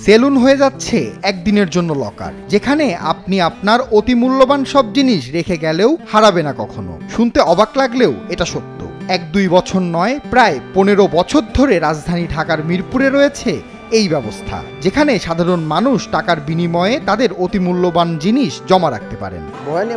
Salon হয়ে যাচ্ছে একদিনের জন্য লকার, যেখানে আপনি আপনার অতি মূল্যবান সব জিনিস রেখে গেলেও হারাবে না কখনো। শুনতে অবাক লাগলেও এটা সত্য। 1-2 বছর নয়, প্রায় 15 বছর ধরে রাজধানী ঢাকার মিরপুরে রয়েছে এই ব্যবস্থা, যেখানে সাধারণ মানুষ টাকার বিনিময়ে তাদের অতি মূল্যবান জিনিস জমা রাখতে পারেন।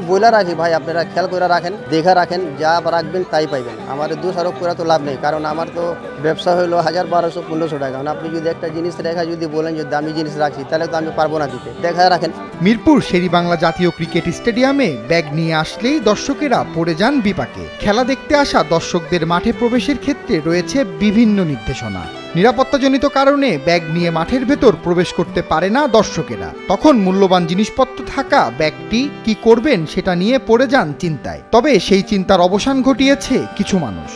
বইলা রাখি ভাই, আপনারা খেয়াল করে রাখেন, দেখা রাখেন, যা রাখবেন তাই পাইবেন। আমার দোষারোপ করে তো লাভ নেই, কারণ আমার তো ব্যবসা হলো 1000-1200-1500 টাকা। আপনি যদি একটা জিনিস রেখা যদি বলেন যে দামি জিনিস রাখছি, তাহলে তো আমি পারবো না দিতে। দেখা রাখেন। মিরপুর শেরেবাংলা জাতীয় ক্রিকেট স্টেডিয়ামে ব্যাগ নিয়ে আসলেই দর্শকেরা পড়ে যান বিপাকে। খেলা দেখতে আসা দর্শকদের মাঠে প্রবেশের ক্ষেত্রে রয়েছে বিভিন্ন নির্দেশনা। নিরাপত্তাজনিত কারণে ব্যাগ নিয়ে মাঠের ভেতর প্রবেশ করতে পারে না দর্শকেরা। তখন মূল্যবান জিনিসপত্র থাকা ব্যাগটি কি করবেন সেটা নিয়ে পড়ে যান চিন্তায়। তবে সেই চিন্তার অবসান ঘটিয়েছে কিছু মানুষ।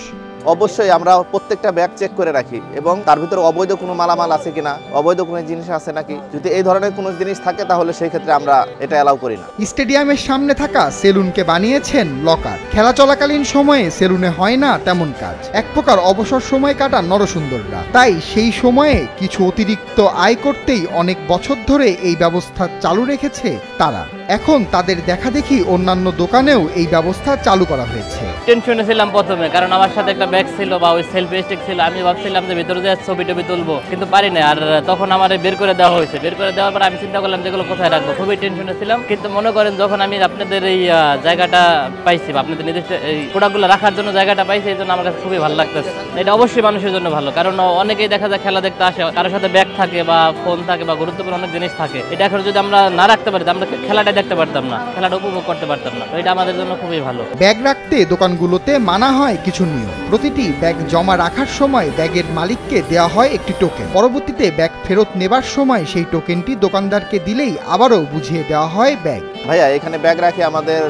অবশ্যই আমরা প্রত্যেকটা ব্যাগ চেক করে রাখি এবং তার ভিতরে অবৈধ কোনো মালামাল আছে কিনা, অবৈধ কোনো জিনিস আছে নাকি। যদি এই ধরনের কোনো জিনিস থাকে তাহলে সেই ক্ষেত্রে আমরা এটা অ্যালাউ করি না। স্টেডিয়ামের সামনে থাকা সেলুনকে বানিয়েছেন লকার। খেলা চলাকালীন সময়ে সেলুনে হয় না তেমন কাজ, এক প্রকার অবসর সময় কাটান নরসুন্দররা। তাই সেই সময়ে কিছু অতিরিক্ত আয় করতেই অনেক বছর ধরে এই ব্যবস্থা চালু রেখেছে তারা। এখন তাদের দেখা দেখি অন্যান্য দোকানেও এই ব্যবস্থা চালু করা হয়েছে। টেনশনে ছিলাম প্রথমে, কারণ আমার সাথে একটা ব্যাগ ছিল বা ওই সেলফি স্টিক ছিল। আমি ভাবছিলাম যে ভিতরে যে ছবি টবি তুলবো, কিন্তু পারি না। আর তখন আমার বের করে দেওয়া হয়েছে। বের করে দেওয়ার পর আমি চিন্তা করলাম যেগুলো কোথায় রাখবো, খুবই টেনশনে ছিলাম। কিন্তু মনে করেন যখন আমি আপনাদের এই জায়গাটা পাইছি বা আপনাদের নিজস্ব এই প্রোডাক্টগুলো রাখার জন্য জায়গাটা পাইছি, এই জন্য আমার কাছে খুবই ভালো লাগতেছে। এটা অবশ্যই মানুষের জন্য ভালো, কারণ অনেকেই দেখা যায় খেলা দেখতে আসে, কারোর সাথে ব্যাগ থাকে বা ফোন থাকে বা গুরুত্বপূর্ণ অনেক জিনিস থাকে। এটা এখন যদি আমরা না রাখতে পারি, আমরা খেলাটা দেখতে পারতাম না, খেলাটা উপভোগ করতে পারতাম না। এটা আমাদের জন্য খুবই ভালো। ব্যাগ রাখতে দোকানগুলোতে মানা হয় কিছু নিয়ম। প্রতিটি ব্যাগ জমা রাখার সময় ব্যাগের মালিককে দেওয়া হয় একটি টোকেন। পরবর্তীতে ব্যাগ ফেরত নেবার সময় সেই টোকেনটি দোকানদারকে দিলেই আবারও বুঝিয়ে দেওয়া হয় ব্যাগ। ভাইয়া এখানে ব্যাগ রাখি আমাদের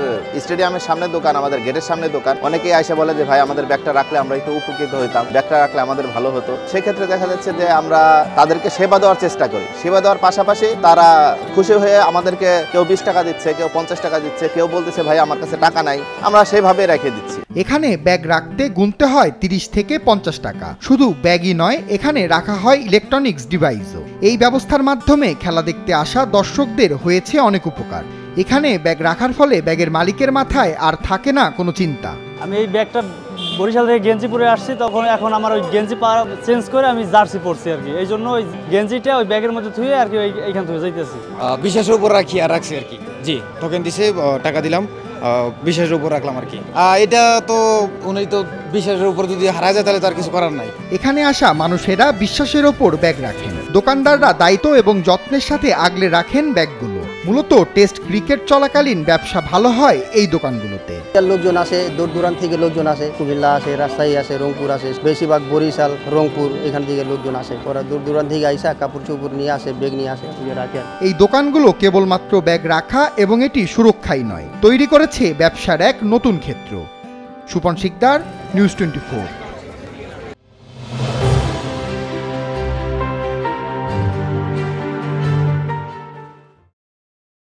স্টেডিয়ামের সামনে দোকান, আমাদের গেটের সামনে দোকান। অনেকেই এসে বলে যে ভাই আমাদের ব্যাগটা রাখলে আমরা একটু উপকৃত হইতাম, ব্যাগটা রাখলে আমাদের ভালো হতো। সেক্ষেত্রে দেখা যাচ্ছে যে আমরা তাদেরকে সেবা দেওয়ার চেষ্টা করি। সেবা দেওয়ার পাশাপাশি তারা খুশি হয়ে আমাদেরকে কেউ 20 টাকা দিচ্ছে, কেউ 50 টাকা দিচ্ছে, কেউ বলতেছে ভাই আমার কাছে টাকা নাই, আমরা সেভাবে রেখে দিচ্ছি। এখানে ব্যাগ রাখতে গুনতে হয় 30 থেকে 50 টাকা। শুধু ব্যাগই নয়, এখানে রাখা হয় ইলেকট্রনিক্স ডিভাইসও। এই ব্যবস্থার মাধ্যমে খেলা দেখতে আসা দর্শকদের হয়েছে অনেক উপকার। এখানে ব্যাগ রাখার ফলে ব্যাগের মালিকের মাথায় আর থাকে না কোনো চিন্তা। আমি এই ব্যাগটা বরিশাল থেকে গেঞ্জি পরে আসছি, তখন এখন আমার ওই গেঞ্জি চেঞ্জ করে আমি জার্সি পরছি আর কি। এই জন্য ওই গেঞ্জিটা ওই ব্যাগের মধ্যে থুয়ে আর কি এইখান থেকে যাইতেছি। বিশ্বাসের উপর রাখি আর রাখছি আর কি। জি, টোকেন দিছে, টাকা দিলাম, বিশ্বাসের উপর রাখলাম আর কি। এটা তো উনি তো বিশ্বাসের উপর যদি হারা যায় তাহলে তার কিছু করার নাই। এখানে আসা মানুষেরা বিশ্বাসের ওপর ব্যাগ রাখেন। দোকানদাররা দায়িত্ব এবং যত্নের সাথে আগলে রাখেন ব্যাগগুলো। মূলত টেস্ট ক্রিকেট চলাকালীন ব্যবসা ভালো হয় এই দোকানগুলোতে। লোকজন আসে, দূর দূরান্ত থেকে লোকজন আসে, কুমিল্লা আসে, রাজশাহী আসে, রংপুর আসে, বেশিরভাগ বরিশাল, রংপুর, এখান থেকে লোকজন আসে। ওরা দূর দূরান্ত থেকে আইসা কাপড় চোপড় নিয়ে আসে, ব্যাগ নিয়ে আসে, রাখে। এই দোকানগুলো কেবলমাত্র ব্যাগ রাখা এবং এটি সুরক্ষাই নয়, তৈরি করেছে ব্যবসার এক নতুন ক্ষেত্র। সুপন শিকদার, নিউজ 24।